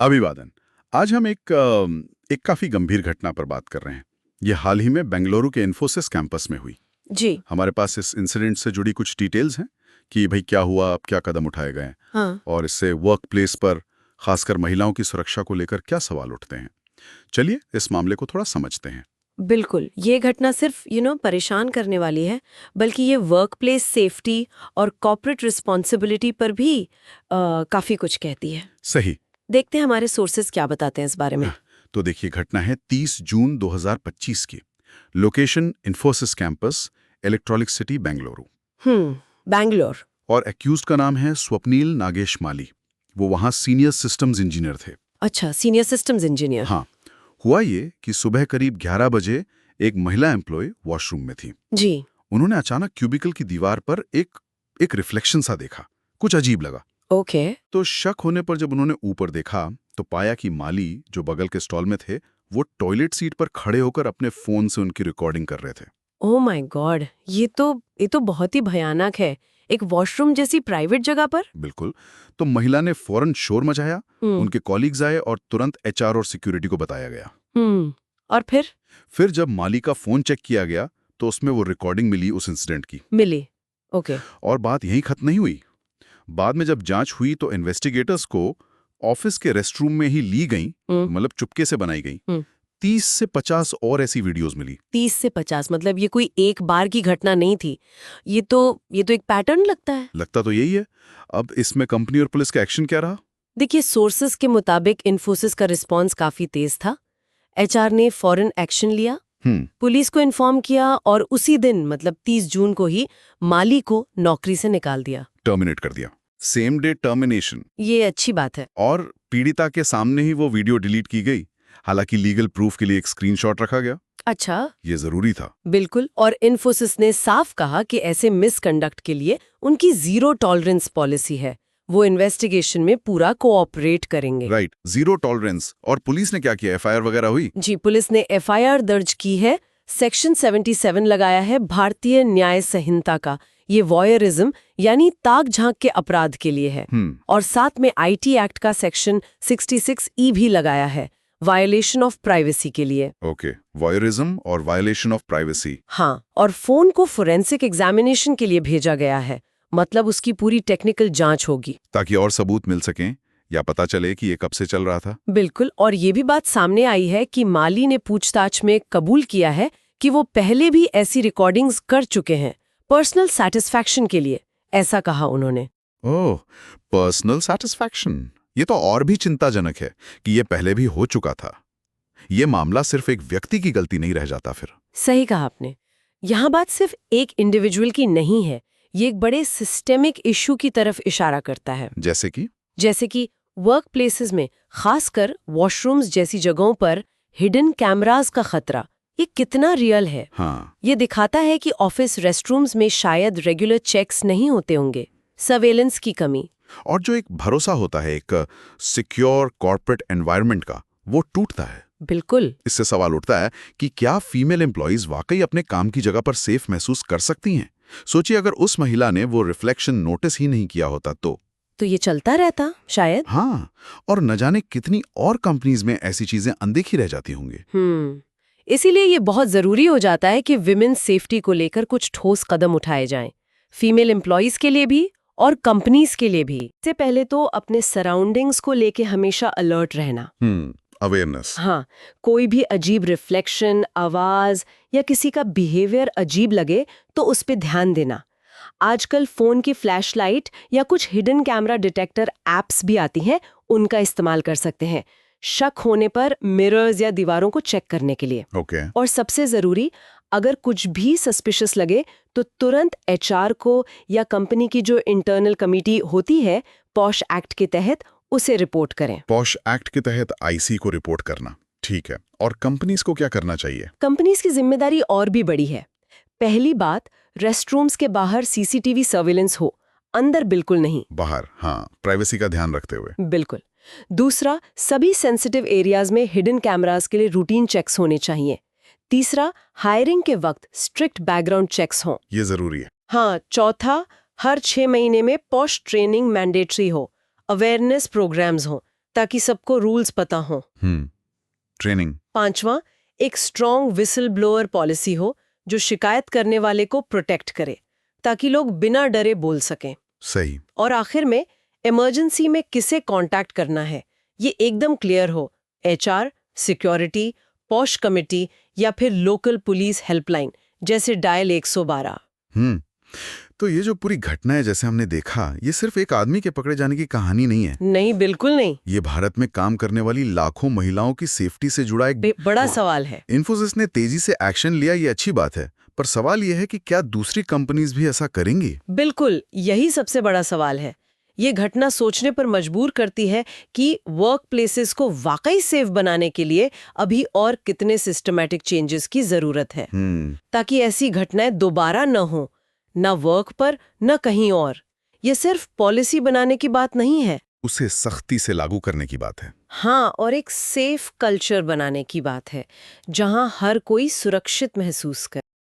अभिवादन। आज हम एक काफी गंभीर घटना पर बात कर रहे हैं। ये हाल ही में बेंगलुरु के इन्फोसिस कैंपस में हुई। जी। हमारे पास इस इंसिडेंट से जुड़ी कुछ डिटेल्स हैं कि भाई क्या हुआ, अब क्या कदम उठाए गए हैं हाँ। और इससे वर्क प्लेस पर खासकर महिलाओं की सुरक्षा को लेकर क्या सवाल उठते हैं। चलिए इस मामले को थोड़ा समझते हैं। बिल्कुल, ये घटना सिर्फ परेशान करने वाली है, बल्कि ये वर्क प्लेस सेफ्टी और कॉर्पोरेट रिस्पॉन्सिबिलिटी पर भी काफी कुछ कहती है। सही। देखते हैं हमारे सोर्सेज क्या बताते हैं इस बारे में। तो देखिए, घटना है 30 जून 2025 की। Location Infosys campus, electronic city Bengaluru. Bangalore. और एक्यूज्ड का नाम है स्वप्नील नागेश माली। वो वहां सीनियर सिस्टम्स इंजीनियर थे। अच्छा, सीनियर सिस्टम्स इंजीनियर। हाँ, हुआ ये कि सुबह करीब 11 बजे एक महिला एम्प्लॉय वॉशरूम में थी। जी। उन्होंने अचानक क्यूबिकल की दीवार पर एक रिफ्लेक्शन सा देखा। कुछ अजीब लगा। ओके। तो शक होने पर जब उन्होंने ऊपर देखा तो पाया कि माली, जो बगल के स्टॉल में थे, वो टॉयलेट सीट पर खड़े होकर अपने फोन से उनकी रिकॉर्डिंग कर रहे थे। ओह माय गॉड, ये तो बहुत ही भयानक है। एक वॉशरूम जैसी प्राइवेट जगह पर। बिल्कुल। तो महिला ने फौरन शोर मचाया। हम्म। उनके कॉलीग्स आए और तुरंत एचआर और सिक्योरिटी को बताया गया। और फिर जब माली का फोन चेक किया गया तो उसमें वो रिकॉर्डिंग मिली उस इंसिडेंट की। मिली। ओके। और बात यहीं खत्म नहीं हुई। बाद में जब जांच हुई तो इन्वेस्टिगेटर्स को ऑफिस के रेस्टरूम में ही ली गई, मतलब चुपके से बनाई गई, 30 से 50 और ऐसी वीडियोस मिली। 30 से 50 मतलब ये कोई एक बार की घटना नहीं थी। ये तो एक पैटर्न लगता है। लगता तो यही है। अब इसमें कंपनी और पुलिस का एक्शन क्या रहा? देखिए, सोर्सेस के मुताबिक इन्फोसिस का रिस्पांस काफी तेज था। एचआर ने फौरन एक्शन लिया, पुलिस को इन्फॉर्म किया और उसी दिन मतलब 30 जून को ही माली को नौकरी से निकाल दिया। टर्मिनेट कर दिया। Same day termination. ये अच्छी बात है। और पीड़िता के सामने ही वो वीडियो डिलीट की गई। हालांकि लीगल प्रूफ के लिए एक स्क्रीनशॉट रखा गया। अच्छा। ये जरूरी था। बिल्कुल। और इन्फोसिस ने साफ कहा कि ऐसे मिसकंडक्ट के लिए उनकी जीरो टॉलरेंस पॉलिसी है। वो इन्वेस्टिगेशन में पूरा कोऑपरेट करेंगे। Right, zero tolerance. और पुलिस ने क्या किया? एफआईआर वगैरह हुई? जी, पुलिस ने एफआईआर दर्ज की है। सेक्शन 77 लगाया है भारतीय न्याय संहिता का। ये वॉयरिज्म यानी ताक झांक के अपराध के लिए है। और साथ में आईटी एक्ट का सेक्शन 66E भी लगाया है, वायलेशन ऑफ प्राइवेसी के लिए। ओके, वॉयरिज्म और वायलेशन ऑफ प्राइवेसी। हाँ, और फोन को फोरेंसिक एग्जामिनेशन के लिए भेजा गया है, मतलब उसकी पूरी टेक्निकल जांच होगी ताकि और सबूत मिल सकें या पता चले कि ये कब से चल रहा था। बिल्कुल। और ये भी बात सामने आई है कि माली ने पूछताछ में कबूल किया है कि वो पहले भी ऐसी रिकॉर्डिंग्स कर चुके हैं, पर्सनल सैटिस्फैक्शन के लिए, ऐसा कहा उन्होंने। ओह, पर्सनल सैटिस्फैक्शन। ये तो और भी चिंताजनक है कि ये पहले भी हो चुका था। ये मामला सिर्फ एक व्यक्ति की गलती नहीं रह जाता फिर। सही कहा आपने। यहाँ बात सिर्फ एक इंडिविजुअल की नहीं है, ये एक बड़े सिस्टेमिक इशू की तरफ इशारा करता है। जैसे कि वर्क प्लेसेस में, खासकर वॉशरूम्स जैसी जगहों पर हिडन कैमरास का खतरा, ये कितना रियल है। हाँ। ये दिखाता है कि ऑफिस रेस्टरूम्स में शायद रेगुलर चेक्स नहीं होते होंगे, सर्वेलेंस की कमी। और जो एक भरोसा होता है एक सिक्योर कॉर्पोरेट एनवायरनमेंट का, वो टूटता है। बिल्कुल। इससे सवाल उठता है कि क्या फीमेल एम्प्लॉइज वाकई अपने काम की जगह पर सेफ महसूस कर सकती हैं? सोचिए, अगर उस महिला ने वो रिफ्लेक्शन नोटिस ही नहीं किया होता तो ये चलता रहता शायद। हाँ, और न जाने कितनी और कंपनीज में ऐसी चीजें अनदेखी रह जाती होंगी। इसीलिए ये बहुत जरूरी हो जाता है कि विमेन्स सेफ्टी को लेकर कुछ ठोस कदम उठाए जाएं, फीमेल एम्प्लॉइज के लिए भी और कंपनीज के लिए भी। इससे पहले तो अपने सराउंडिंग्स को लेके हमेशा अलर्ट रहना। अवेयरनेस। हाँ, कोई भी अजीब रिफ्लेक्शन, आवाज या किसी का बिहेवियर अजीब लगे तो उस पे ध्यान देना। आजकल फोन की फ्लैशलाइट या कुछ हिडन कैमरा डिटेक्टर एप्स भी आती हैं, उनका इस्तेमाल कर सकते हैं शक होने पर मिरर्स या दीवारों को चेक करने के लिए। और सबसे जरूरी, अगर कुछ भी सस्पिशियस लगे तो तुरंत एचआर को या कंपनी की जो इंटरनल कमेटी होती है पॉश एक्ट के तहत, उसे रिपोर्ट करें। पॉश एक्ट के तहत आईसी को रिपोर्ट करना, ठीक है। और कंपनीज को क्या करना चाहिए? कंपनीज की जिम्मेदारी और भी बड़ी है। पहली बात, रेस्टरूम्स के बाहर सीसीटीवी सर्विलेंस हो, अंदर बिल्कुल नहीं। बाहर, हाँ, प्राइवेसी का ध्यान रखते हुए। बिल्कुल। दूसरा, सभी सेंसिटिव एरियाज में हिडन कैमरास के लिए रूटीन चेक्स होने चाहिए। तीसरा, हायरिंग के वक्त स्ट्रिक्ट बैकग्राउंड चेक्स हों। ये जरूरी है। हाँ। चौथा, हर 6 महीने में पॉश ट्रेनिंग मैंडेटरी हो, अवेयरनेस प्रोग्राम्स हों, ताकि सबको रूल्स पता हो। ट्रेनिंग। 5वां, एक स्ट्रॉन्ग विसल ब्लोअर पॉलिसी हो जो शिकायत करने वाले को प्रोटेक्ट करे ताकि लोग बिना डरे बोल सकें। सही। और आखिर में इमरजेंसी में किसे कांटेक्ट करना है ये एकदम क्लियर हो, HR, सिक्योरिटी, पॉश कमिटी या फिर लोकल पुलिस हेल्पलाइन जैसे डायल 112। तो ये जो पूरी घटना है जैसे हमने देखा, ये सिर्फ एक आदमी के पकड़े जाने की कहानी नहीं है। नहीं, बिल्कुल नहीं। ये भारत में काम करने वाली लाखों महिलाओं की सेफ्टी से जुड़ा एक बड़ा सवाल है। इन्फोसिस ने तेजी से एक्शन लिया, ये अच्छी बात है, पर सवाल ये है कि क्या दूसरी कंपनीज भी ऐसा करेंगी? बिल्कुल, यही सबसे बड़ा सवाल है। ये घटना सोचने पर मजबूर करती है कि वर्क प्लेसेस को वाकई सेफ बनाने के लिए अभी और कितने सिस्टमैटिक चेंजेस की जरूरत है ताकि ऐसी घटनाएं दोबारा न हो, न वर्क पर न कहीं और। ये सिर्फ पॉलिसी बनाने की बात नहीं है, उसे सख्ती से लागू करने की बात है। हाँ, और एक सेफ कल्चर बनाने की बात है जहां हर कोई सुरक्षित महसूस करे।